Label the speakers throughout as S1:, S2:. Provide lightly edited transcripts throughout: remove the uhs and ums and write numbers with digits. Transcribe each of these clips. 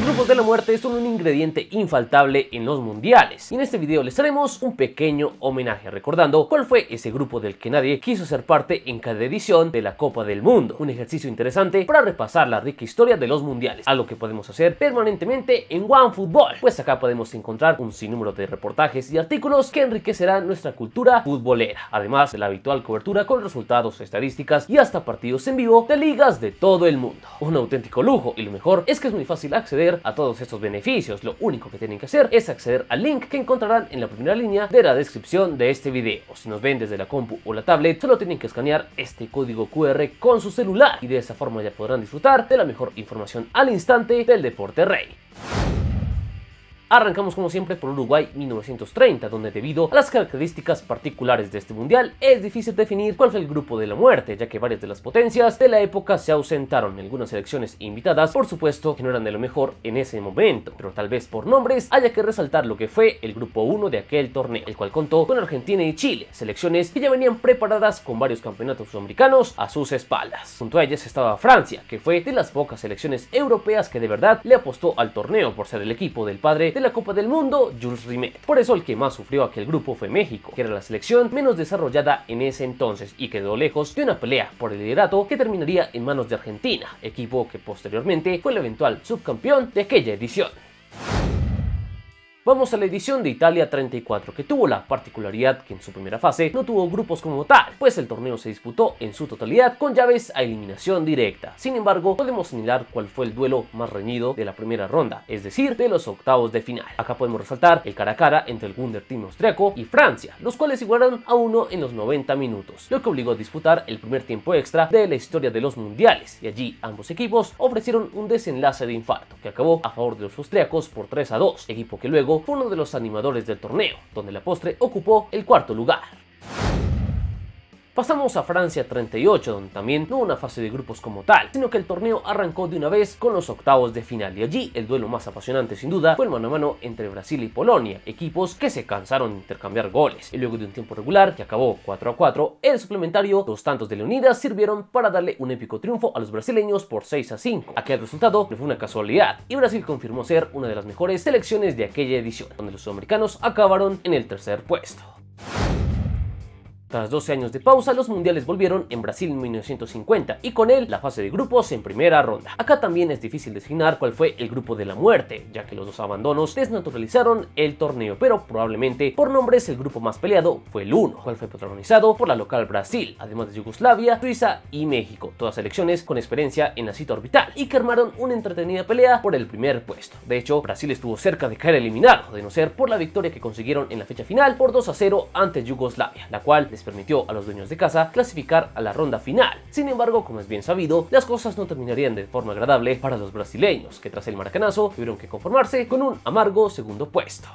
S1: Los grupos de la muerte son un ingrediente infaltable en los mundiales y en este video les haremos un pequeño homenaje recordando cuál fue ese grupo del que nadie quiso ser parte en cada edición de la Copa del Mundo. Un ejercicio interesante para repasar la rica historia de los mundiales, algo que podemos hacer permanentemente en OneFootball, pues acá podemos encontrar un sinnúmero de reportajes y artículos que enriquecerán nuestra cultura futbolera, además de la habitual cobertura con resultados, estadísticas y hasta partidos en vivo de ligas de todo el mundo. Un auténtico lujo, y lo mejor es que es muy fácil acceder a todos estos beneficios. Lo único que tienen que hacer es acceder al link que encontrarán en la primera línea de la descripción de este video. O si nos ven desde la compu o la tablet, solo tienen que escanear este código QR con su celular y de esa forma ya podrán disfrutar de la mejor información al instante del deporte rey. Arrancamos como siempre por Uruguay 1930, donde debido a las características particulares de este mundial es difícil definir cuál fue el grupo de la muerte, ya que varias de las potencias de la época se ausentaron. Algunas selecciones invitadas por supuesto que no eran de lo mejor en ese momento, pero tal vez por nombres haya que resaltar lo que fue el grupo 1 de aquel torneo, el cual contó con Argentina y Chile, selecciones que ya venían preparadas con varios campeonatos sudamericanos a sus espaldas. Junto a ellas estaba Francia, que fue de las pocas selecciones europeas que de verdad le apostó al torneo por ser el equipo del padre de la Copa del Mundo, Jules Rimet. Por eso el que más sufrió aquel grupo fue México, que era la selección menos desarrollada en ese entonces y quedó lejos de una pelea por el liderato que terminaría en manos de Argentina, equipo que posteriormente fue el eventual subcampeón de aquella edición. Vamos a la edición de Italia 34, que tuvo la particularidad que en su primera fase no tuvo grupos como tal, pues el torneo se disputó en su totalidad con llaves a eliminación directa. Sin embargo, podemos señalar cuál fue el duelo más reñido de la primera ronda, es decir, de los octavos de final. Acá podemos resaltar el cara a cara entre el Wunder Team austriaco y Francia, los cuales igualaron a 1 en los 90 minutos, lo que obligó a disputar el primer tiempo extra de la historia de los mundiales, y allí ambos equipos ofrecieron un desenlace de infarto, que acabó a favor de los austriacos por 3-2, equipo que luego fue uno de los animadores del torneo, donde la postre ocupó el cuarto lugar. Pasamos a Francia 38, donde también no hubo una fase de grupos como tal, sino que el torneo arrancó de una vez con los octavos de final, y allí el duelo más apasionante sin duda fue el mano a mano entre Brasil y Polonia, equipos que se cansaron de intercambiar goles, y luego de un tiempo regular que acabó 4-4, el suplementario, dos tantos de Leonidas sirvieron para darle un épico triunfo a los brasileños por 6-5. Aquel resultado no fue una casualidad, y Brasil confirmó ser una de las mejores selecciones de aquella edición, donde los sudamericanos acabaron en el tercer puesto. Tras 12 años de pausa, los mundiales volvieron en Brasil en 1950 y con él la fase de grupos en primera ronda. Acá también es difícil designar cuál fue el grupo de la muerte, ya que los dos abandonos desnaturalizaron el torneo, pero probablemente por nombres el grupo más peleado fue el 1, cual fue protagonizado por la local Brasil, además de Yugoslavia, Suiza y México, todas selecciones con experiencia en la cita orbital y que armaron una entretenida pelea por el primer puesto. De hecho, Brasil estuvo cerca de caer eliminado, de no ser por la victoria que consiguieron en la fecha final por 2-0 ante Yugoslavia, la cual les permitió a los dueños de casa clasificar a la ronda final. Sin embargo, como es bien sabido, las cosas no terminarían de forma agradable para los brasileños, que tras el maracanazo tuvieron que conformarse con un amargo segundo puesto.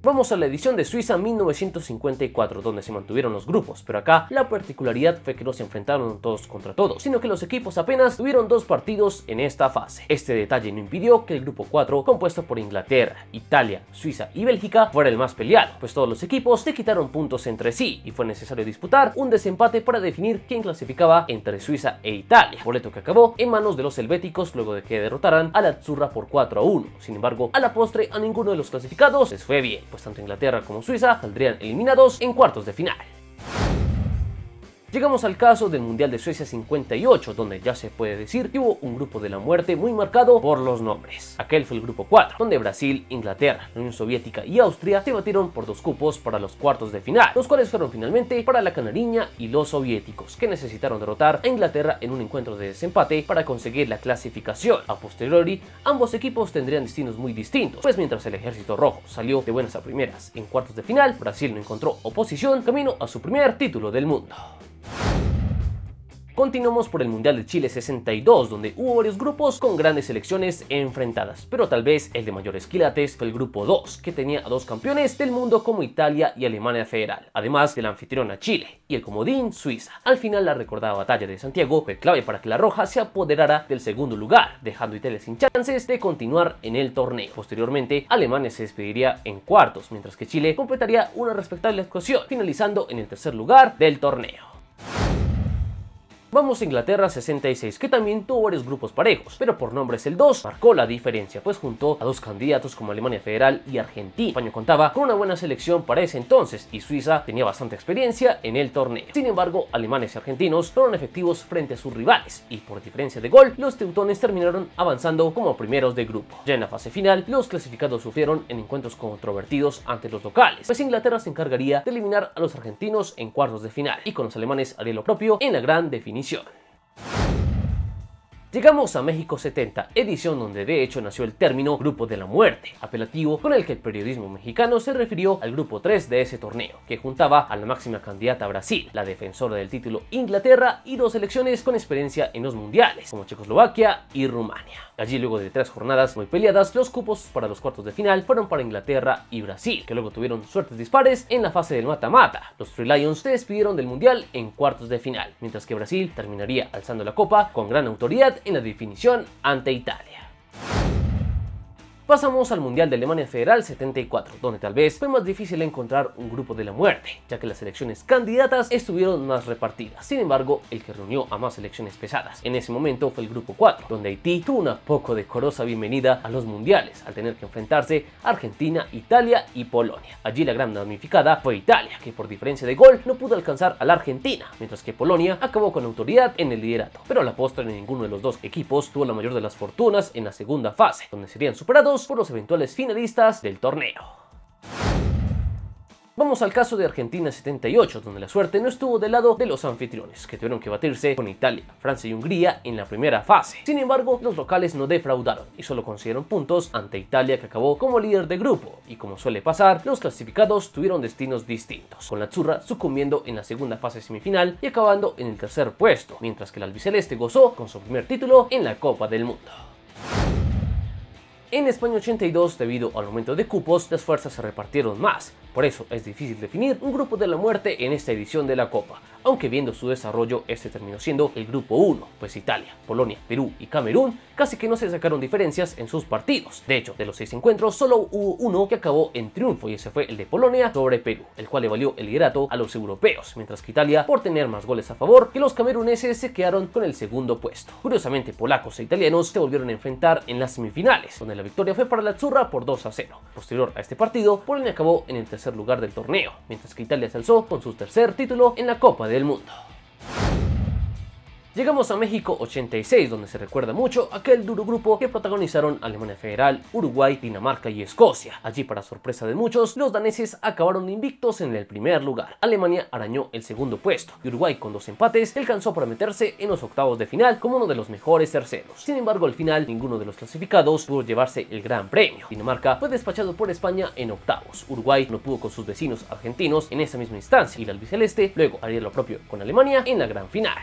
S1: Vamos a la edición de Suiza 1954, donde se mantuvieron los grupos, pero acá la particularidad fue que no se enfrentaron todos contra todos, sino que los equipos apenas tuvieron 2 partidos en esta fase. Este detalle no impidió que el grupo 4, compuesto por Inglaterra, Italia, Suiza y Bélgica, fuera el más peleado, pues todos los equipos se quitaron puntos entre sí y fue necesario disputar un desempate para definir quién clasificaba entre Suiza e Italia, boleto que acabó en manos de los helvéticos luego de que derrotaran a la Azzurra por 4-1. Sin embargo, a la postre a ninguno de los clasificados les fue bien, pues tanto Inglaterra como Suiza saldrían eliminados en cuartos de final. Llegamos al caso del Mundial de Suecia 58, donde ya se puede decir que hubo un grupo de la muerte muy marcado por los nombres. Aquel fue el grupo 4, donde Brasil, Inglaterra, la Unión Soviética y Austria se batieron por 2 cupos para los cuartos de final, los cuales fueron finalmente para la canariña y los soviéticos, que necesitaron derrotar a Inglaterra en un encuentro de desempate para conseguir la clasificación. A posteriori, ambos equipos tendrían destinos muy distintos, pues mientras el ejército rojo salió de buenas a primeras en cuartos de final, Brasil no encontró oposición camino a su primer título del mundo. Continuamos por el Mundial de Chile 62, donde hubo varios grupos con grandes selecciones enfrentadas, pero tal vez el de mayores quilates fue el grupo 2, que tenía a 2 campeones del mundo como Italia y Alemania Federal, además del anfitriona Chile y el comodín Suiza. Al final, la recordada batalla de Santiago fue clave para que la Roja se apoderara del segundo lugar, dejando a Italia sin chances de continuar en el torneo. Posteriormente, Alemania se despediría en cuartos, mientras que Chile completaría una respetable actuación, finalizando en el tercer lugar del torneo. Vamos a Inglaterra 66, que también tuvo varios grupos parejos, pero por nombres el 2 marcó la diferencia, pues juntó a dos candidatos como Alemania Federal y Argentina. España contaba con una buena selección para ese entonces y Suiza tenía bastante experiencia en el torneo. Sin embargo, alemanes y argentinos fueron efectivos frente a sus rivales y por diferencia de gol, los teutones terminaron avanzando como primeros de grupo. Ya en la fase final, los clasificados sufrieron en encuentros controvertidos ante los locales, pues Inglaterra se encargaría de eliminar a los argentinos en cuartos de final y con los alemanes haría lo propio en la gran definición. Llegamos a México 70, edición donde de hecho nació el término Grupo de la Muerte, apelativo con el que el periodismo mexicano se refirió al grupo 3 de ese torneo, que juntaba a la máxima candidata Brasil, la defensora del título Inglaterra y dos selecciones con experiencia en los mundiales, como Checoslovaquia y Rumania. Allí, luego de 3 jornadas muy peleadas, los cupos para los cuartos de final fueron para Inglaterra y Brasil, que luego tuvieron suertes dispares en la fase del mata-mata. Los Three Lions se despidieron del mundial en cuartos de final, mientras que Brasil terminaría alzando la copa con gran autoridad en la definición ante Italia. Pasamos al Mundial de Alemania Federal 74, donde tal vez fue más difícil encontrar un grupo de la muerte, ya que las selecciones candidatas estuvieron más repartidas. Sin embargo, el que reunió a más selecciones pesadas en ese momento fue el grupo 4, donde Haití tuvo una poco decorosa bienvenida a los mundiales, al tener que enfrentarse a Argentina, Italia y Polonia. Allí la gran damnificada fue Italia, que por diferencia de gol no pudo alcanzar a la Argentina, mientras que Polonia acabó con autoridad en el liderato. Pero a la postre ninguno de los dos equipos tuvo la mayor de las fortunas en la segunda fase, donde serían superados por los eventuales finalistas del torneo. Vamos al caso de Argentina 78, donde la suerte no estuvo del lado de los anfitriones, que tuvieron que batirse con Italia, Francia y Hungría en la primera fase. Sin embargo, los locales no defraudaron y solo consiguieron puntos ante Italia, que acabó como líder de grupo, y como suele pasar, los clasificados tuvieron destinos distintos, con la Azzurra sucumbiendo en la segunda fase semifinal y acabando en el tercer puesto, mientras que el albiceleste gozó con su primer título en la Copa del Mundo. En España 82, debido al aumento de cupos, las fuerzas se repartieron más. Por eso es difícil definir un grupo de la muerte en esta edición de la Copa, aunque viendo su desarrollo este terminó siendo el grupo 1, pues Italia, Polonia, Perú y Camerún casi que no se sacaron diferencias en sus partidos. De hecho, de los 6 encuentros solo hubo uno que acabó en triunfo y ese fue el de Polonia sobre Perú, el cual le valió el liderato a los europeos, mientras que Italia, por tener más goles a favor que los cameruneses, se quedaron con el segundo puesto. Curiosamente, polacos e italianos se volvieron a enfrentar en las semifinales, donde la victoria fue para la Azzurra por 2-0. Posterior a este partido, Polonia acabó en el tercer lugar del torneo, mientras que Italia se alzó con su tercer título en la Copa del Mundo. Llegamos a México 86, donde se recuerda mucho aquel duro grupo que protagonizaron Alemania Federal, Uruguay, Dinamarca y Escocia. Allí, para sorpresa de muchos, los daneses acabaron invictos en el primer lugar. Alemania arañó el segundo puesto y Uruguay, con 2 empates, alcanzó para meterse en los octavos de final como uno de los mejores terceros. Sin embargo, al final, ninguno de los clasificados pudo llevarse el gran premio. Dinamarca fue despachado por España en octavos. Uruguay no pudo con sus vecinos argentinos en esa misma instancia y el albiceleste luego haría lo propio con Alemania en la gran final.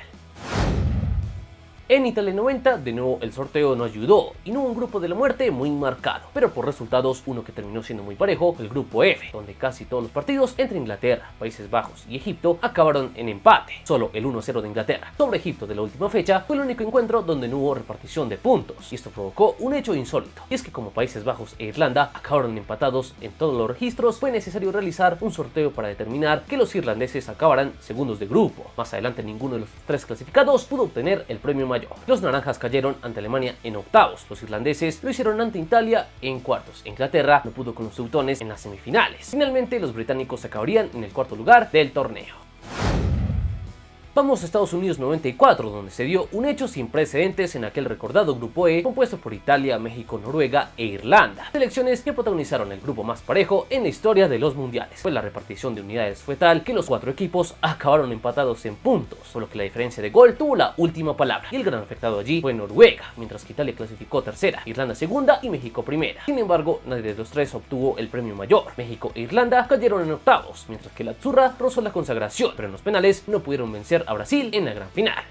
S1: En Italia 90, de nuevo el sorteo no ayudó y no hubo un grupo de la muerte muy marcado, pero por resultados uno que terminó siendo muy parejo, el grupo F, donde casi todos los partidos entre Inglaterra, Países Bajos y Egipto acabaron en empate. Solo el 1-0 de Inglaterra sobre Egipto de la última fecha fue el único encuentro donde no hubo repartición de puntos, y esto provocó un hecho insólito, y es que como Países Bajos e Irlanda acabaron empatados en todos los registros, fue necesario realizar un sorteo para determinar que los irlandeses acabaran segundos de grupo. Más adelante, ninguno de los 3 clasificados pudo obtener el premio mayor. Los naranjas cayeron ante Alemania en octavos, los irlandeses lo hicieron ante Italia en cuartos, Inglaterra no pudo con los teutones en las semifinales. Finalmente, los británicos acabarían en el cuarto lugar del torneo. Vamos a Estados Unidos 94, donde se dio un hecho sin precedentes en aquel recordado grupo E, compuesto por Italia, México, Noruega e Irlanda, selecciones que protagonizaron el grupo más parejo en la historia de los mundiales. Pues la repartición de unidades fue tal que los 4 equipos acabaron empatados en puntos, por lo que la diferencia de gol tuvo la última palabra, y el gran afectado allí fue Noruega, mientras que Italia clasificó tercera, Irlanda segunda y México primera. Sin embargo, nadie de los 3 obtuvo el premio mayor. México e Irlanda cayeron en octavos, mientras que la Azzurra rozó la consagración, pero en los penales no pudieron vencer a Brasil en la gran final.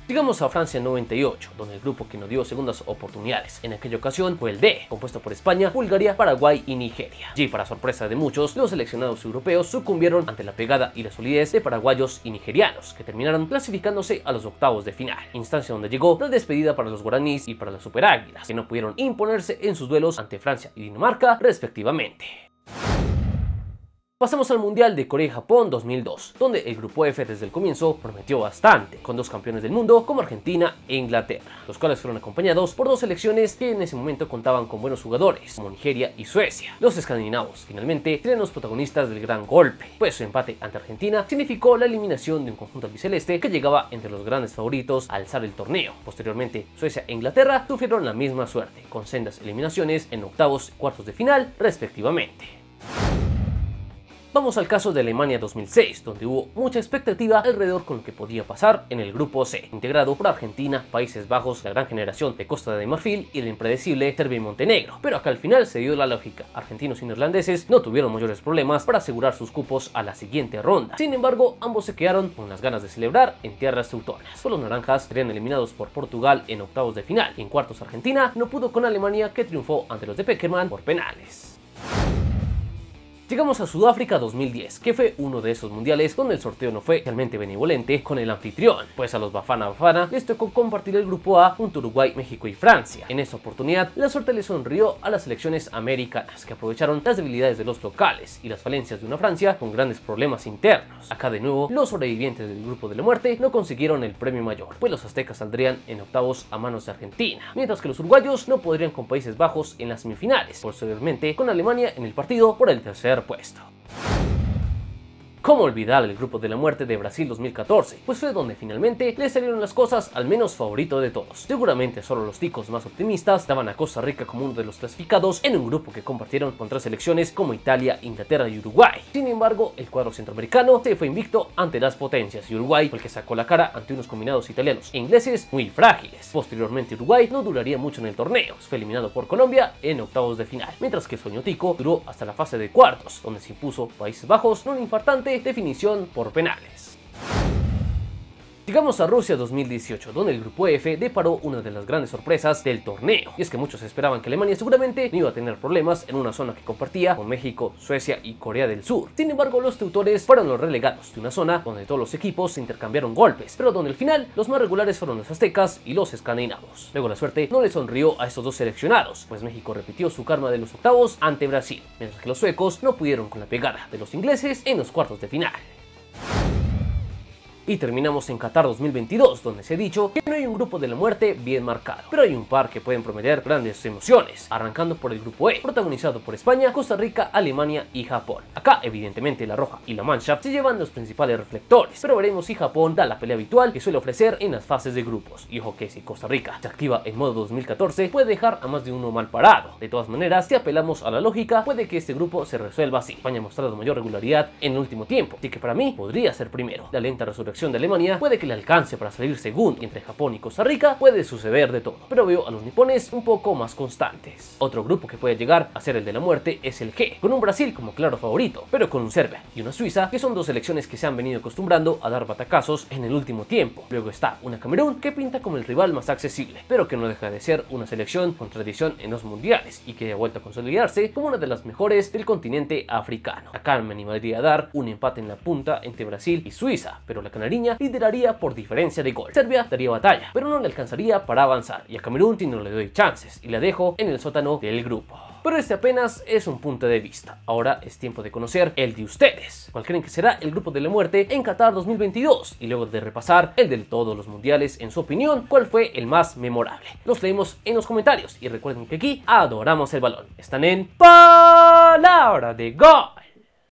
S1: Llegamos a Francia 98, donde el grupo que no dio segundas oportunidades en aquella ocasión fue el D, compuesto por España, Bulgaria, Paraguay y Nigeria. Y para sorpresa de muchos, los seleccionados europeos sucumbieron ante la pegada y la solidez de paraguayos y nigerianos, que terminaron clasificándose a los octavos de final, instancia donde llegó la despedida para los guaraníes y para las superáguilas, que no pudieron imponerse en sus duelos ante Francia y Dinamarca respectivamente. Pasamos al Mundial de Corea y Japón 2002, donde el grupo F desde el comienzo prometió bastante, con dos campeones del mundo como Argentina e Inglaterra, los cuales fueron acompañados por dos selecciones que en ese momento contaban con buenos jugadores, como Nigeria y Suecia. Los escandinavos finalmente serían los protagonistas del gran golpe, pues su empate ante Argentina significó la eliminación de un conjunto albiceleste que llegaba entre los grandes favoritos a alzar el torneo. Posteriormente, Suecia e Inglaterra sufrieron la misma suerte, con sendas eliminaciones en octavos y cuartos de final respectivamente. Vamos al caso de Alemania 2006, donde hubo mucha expectativa alrededor con lo que podía pasar en el grupo C, integrado por Argentina, Países Bajos, la gran generación de Costa de Marfil y el impredecible Serbia y Montenegro. Pero acá al final se dio la lógica, argentinos y neerlandeses no tuvieron mayores problemas para asegurar sus cupos a la siguiente ronda. Sin embargo, ambos se quedaron con las ganas de celebrar en tierras teutonas. Los naranjas serían eliminados por Portugal en octavos de final, y en cuartos Argentina no pudo con Alemania, que triunfó ante los de Peckerman por penales. Llegamos a Sudáfrica 2010, que fue uno de esos mundiales donde el sorteo no fue realmente benevolente con el anfitrión, pues a los Bafana Bafana les tocó compartir el grupo A junto a Uruguay, México y Francia. En esta oportunidad, la suerte le sonrió a las selecciones americanas, que aprovecharon las debilidades de los locales y las falencias de una Francia con grandes problemas internos. Acá de nuevo, los sobrevivientes del grupo de la muerte no consiguieron el premio mayor, pues los aztecas saldrían en octavos a manos de Argentina, mientras que los uruguayos no podrían con Países Bajos en las semifinales, posteriormente con Alemania en el partido por el tercer puesto. ¿Cómo olvidar el grupo de la muerte de Brasil 2014? Pues fue donde finalmente le salieron las cosas al menos favorito de todos. Seguramente solo los ticos más optimistas daban a Costa Rica como uno de los clasificados en un grupo que compartieron con tres selecciones como Italia, Inglaterra y Uruguay. Sin embargo, el cuadro centroamericano se fue invicto ante las potencias y Uruguay fue el que sacó la cara ante unos combinados italianos e ingleses muy frágiles. Posteriormente, Uruguay no duraría mucho en el torneo, fue eliminado por Colombia en octavos de final, mientras que el sueño tico duró hasta la fase de cuartos, donde se impuso Países Bajos en un infartante definición por penales. Llegamos a Rusia 2018, donde el grupo F deparó una de las grandes sorpresas del torneo, y es que muchos esperaban que Alemania seguramente no iba a tener problemas en una zona que compartía con México, Suecia y Corea del Sur. Sin embargo, los teutores fueron los relegados de una zona donde todos los equipos se intercambiaron golpes, pero donde al final los más regulares fueron los aztecas y los escandinavos. Luego la suerte no le sonrió a estos dos seleccionados, pues México repitió su karma de los octavos ante Brasil, mientras que los suecos no pudieron con la pegada de los ingleses en los cuartos de final. Y terminamos en Qatar 2022, donde se ha dicho que no hay un grupo de la muerte bien marcado, pero hay un par que pueden prometer grandes emociones, arrancando por el grupo E, protagonizado por España, Costa Rica, Alemania y Japón. Acá, evidentemente, la roja y la mancha se llevan los principales reflectores, pero veremos si Japón da la pelea habitual que suele ofrecer en las fases de grupos. Y ojo que si Costa Rica se activa en modo 2014, puede dejar a más de uno mal parado. De todas maneras, si apelamos a la lógica, puede que este grupo se resuelva así. España ha mostrado mayor regularidad en el último tiempo, así que para mí podría ser primero. La lenta resurrección de Alemania puede que le alcance para salir segundo, y entre Japón y Costa Rica puede suceder de todo, pero veo a los nipones un poco más constantes. Otro grupo que puede llegar a ser el de la muerte es el G, con un Brasil como claro favorito, pero con un Serbia y una Suiza que son dos selecciones que se han venido acostumbrando a dar batacazos en el último tiempo. Luego está una Camerún que pinta como el rival más accesible, pero que no deja de ser una selección con tradición en los mundiales y que ha vuelto a consolidarse como una de las mejores del continente africano. Acá me animaría a dar un empate en la punta entre Brasil y Suiza, pero la canariña lideraría por diferencia de gol. Serbia daría batalla, pero no le alcanzaría para avanzar, y a Camerún si no le doy chances y la dejo en el sótano del grupo. Pero este apenas es un punto de vista. Ahora es tiempo de conocer el de ustedes. ¿Cuál creen que será el grupo de la muerte en Qatar 2022? Y luego de repasar el de todos los mundiales, en su opinión, ¿cuál fue el más memorable? Los leemos en los comentarios y recuerden que aquí adoramos el balón. Están en Palabra de Gol.